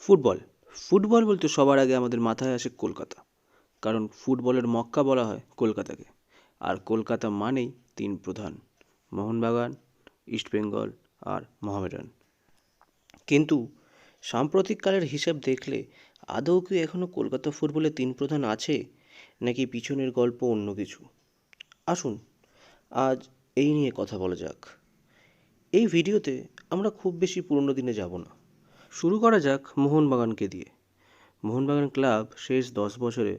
Football football বলতে সবার আগে আমাদের মাথায় আসে কলকাতা। কারণ ফুটবলের মক্কা বলা হয় কলকাতাকে। আর কলকাতা মানেই তিন প্রধান: মোহনবাগান, ইস্টবেঙ্গল আর মোহামেডান। কিন্তু সাম্প্রতিককালের হিসাব দেখলে আদৌ কি এখনও কলকাতা ফুটবলে তিন প্রধান আছে, নাকি পিছনের গল্প অন্য কিছু? আসুন আজ এই নিয়ে কথা বলা যাক। এই ভিডিওতে আমরা খুব বেশি পুরনো দিনে যাব না। শুরু করা যাক মোহনবাগানকে দিয়ে। মোহনবাগান ক্লাব শেষ 10 বছরে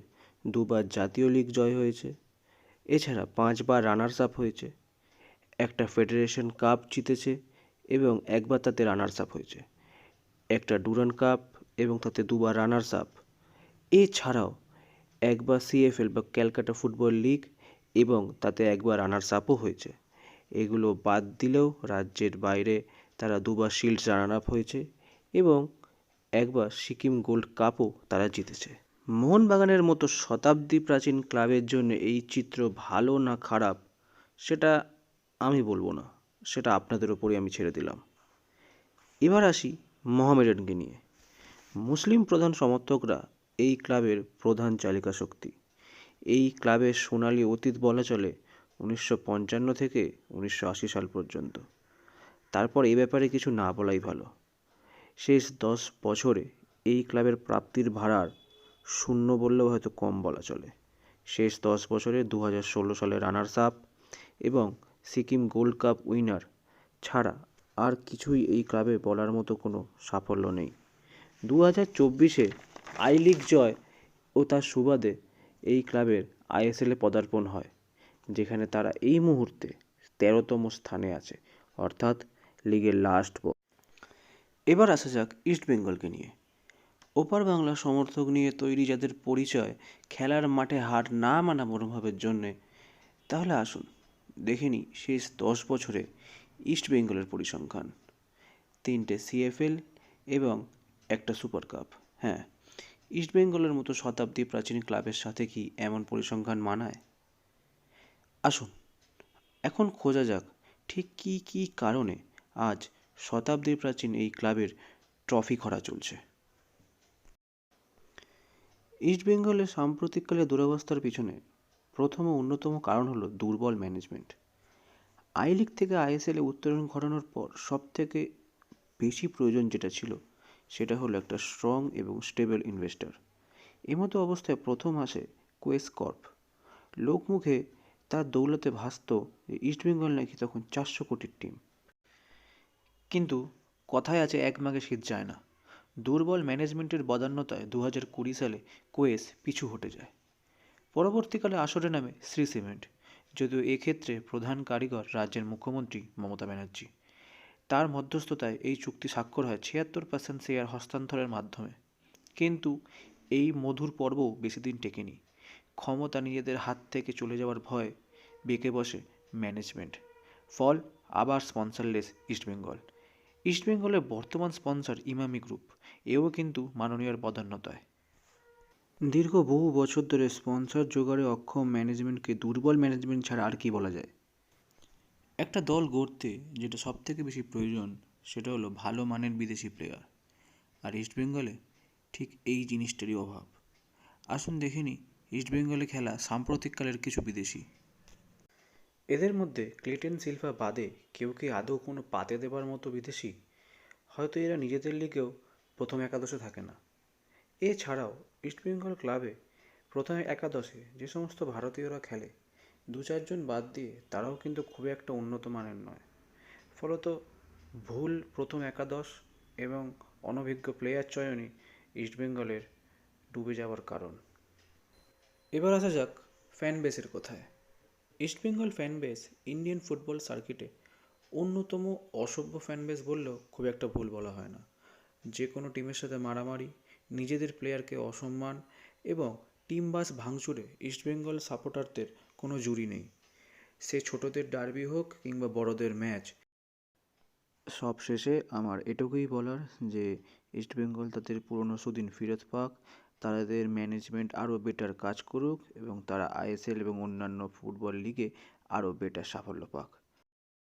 দুবার জাতীয় লিগ জয় হয়েছে, এছাড়া 5বার রানার্স আপ হয়েছে, একটা ফেডারেশন কাপ জিতেছে এবং একবার তাতে রানার্স আপ হয়েছে, একটা ডুরান্ড কাপ এবং তাতে দুবার রানার্স আপ, এছাড়াও একবার সিএফএল বা ক্যালকাটা ফুটবল লিগ এবং তাতে একবার রানার্স আপও হয়েছে। এগুলো বাদ দিলেও রাজ্যের বাইরে তারা দুবার শিল্ড রানার আপ হয়েছে এবং একবার সিকিম গোল্ড কাপও তারা জিতেছে। মোহনবাগানের মতো শতাব্দী প্রাচীন ক্লাবের জন্য এই চিত্র ভালো না খারাপ সেটা আমি বলবো না, সেটা আপনাদের ওপরই আমি ছেড়ে দিলাম। এবার আসি মোহামেডানকে নিয়ে। মুসলিম প্রধান সমর্থকরা এই ক্লাবের প্রধান চালিকা শক্তি। এই ক্লাবের সোনালী অতীত বলা চলে 1955 থেকে 1980 সাল পর্যন্ত। তারপর এই ব্যাপারে কিছু না বলাই ভালো। শেষ 10 বছরে এই ক্লাবের প্রাপ্তির ভাড়ার শূন্য বললেও হয়তো কম বলা চলে। শেষ 10 বছরে 2016 সালে রানার্স আপ এবং সিকিম গোল্ড কাপ উইনার ছাড়া আর কিছুই এই ক্লাবে বলার মতো কোনো সাফল্য নেই। 2024-এ আই লিগ জয় ও তার সুবাদে এই ক্লাবের আইএসএলে পদার্পণ হয়, যেখানে তারা এই মুহূর্তে 13তম স্থানে আছে, অর্থাৎ লিগের লাস্ট। এবার আসা যাক ইস্টবেঙ্গলকে নিয়ে। ওপার বাংলা সমর্থক নিয়ে তৈরি যাদের পরিচয় খেলার মাঠে হার না মানা মনোভাবের জন্যে, তাহলে আসুন দেখে নিই শেষ 10 বছরে ইস্টবেঙ্গলের পরিসংখ্যান। 3টে সিএফএল এবং একটা সুপার কাপ। হ্যাঁ, ইস্টবেঙ্গলের মতো শতাব্দী প্রাচীন ক্লাবের সাথে কি এমন পরিসংখ্যান মানায়? আসুন এখন খোঁজা যাক ঠিক কী কী কারণে আজ শতাব্দী প্রাচীন এই ক্লাবের ট্রফি খরা চলছে। ইস্টবেঙ্গলের সাম্প্রতিককালে দুরবস্থার পিছনে প্রথম ও অন্যতম কারণ হলো দুর্বল ম্যানেজমেন্ট। আই লিগ থেকে আইএসএলে উত্তরণ ঘটানোর পর সবথেকে বেশি প্রয়োজন যেটা ছিল সেটা হলো একটা স্ট্রং এবং স্টেবল ইনভেস্টর। এমতো অবস্থায় প্রথম আসে কোয়েস কর্প। লোকমুখে তার দৌলতে ভাসত ইস্টবেঙ্গল নাকি তখন 400 কোটির টিম। কিন্তু কথায় আছে এক মাঘে শীত যায় না। দুর্বল ম্যানেজমেন্টের বদান্যতায় 2020 সালে কোয়েস পিছু হটে যায়। পরবর্তীকালে আসরে নামে শ্রী সিমেন্ট, যদিও এক্ষেত্রে প্রধান কারিগর রাজ্যের মুখ্যমন্ত্রী মমতা ব্যানার্জি। তার মধ্যস্থতায় এই চুক্তি স্বাক্ষর হয় 76% শেয়ার হস্তান্তরের মাধ্যমে। কিন্তু এই মধুর পর্বও বেশি দিন টেকেনি। ক্ষমতা নিজেদের হাত থেকে চলে যাওয়ার ভয় বেঁকে বসে ম্যানেজমেন্ট। ফল আবার স্পন্সরলেস ইস্টবেঙ্গল। ইস্টবেঙ্গলের বর্তমান স্পন্সর ইমামি গ্রুপ, এও কিন্তু মাননীয়র বদান্যতায়। দীর্ঘ বহু বছর ধরে স্পন্সর জোগাড়ে অক্ষম ম্যানেজমেন্টকে দুর্বল ম্যানেজমেন্ট ছাড়া আর কি বলা যায়? একটা দল গড়তে যেটা সবথেকে বেশি প্রয়োজন সেটা হলো ভালো মানের বিদেশি প্লেয়ার, আর ইস্টবেঙ্গলে ঠিক এই জিনিসটারই অভাব। আসুন দেখে নিই ইস্টবেঙ্গলে খেলা সাম্প্রতিককালের কিছু বিদেশি। এদের মধ্যে ক্লেটন সিলভা বাদে কেউ কি আদৌ কোনো পাতে দেবার মতো বিদেশি? হয়তো এরা নিজেদের লিগেও প্রথম একাদশে থাকে না। এছাড়াও ইস্টবেঙ্গল ক্লাবে প্রথম একাদশে যে সমস্ত ভারতীয়রা খেলে, 2-4 জন বাদ দিয়ে তারাও কিন্তু খুব একটা উন্নত মানের নয়। ফলত ভুল প্রথম একাদশ এবং অনভিজ্ঞ প্লেয়ার চয়নই ইস্টবেঙ্গলের ডুবে যাওয়ার কারণ। এবার আসা যাক ফ্যান বেসের কথায়। East Bengal fan base Indian football সার্কিটে অন্যতম অসভ্য ফ্যান বেস বললেও খুব একটা ভুল বলা হয় না। যে কোনো টিমের সাথে মারামারি, নিজেদের প্লেয়ারকে অসম্মান এবং টিম বাস ভাঙচুরে ইস্টবেঙ্গল সাপোর্টারদের কোনো জুড়ি নেই। সে ছোটদের ডার্বি হোক কিংবা বড়দের ম্যাচ। সবশেষে আমার এটুকুই বলার যে ইস্টবেঙ্গল তাদের পুরনো সুদিন ফেরত পাক, তাদের ম্যানেজমেন্ট আরও বেটার কাজ করুক এবং তারা আইএসএল এবং অন্যান্য ফুটবল লিগে আরও বেটার সাফল্য পাক।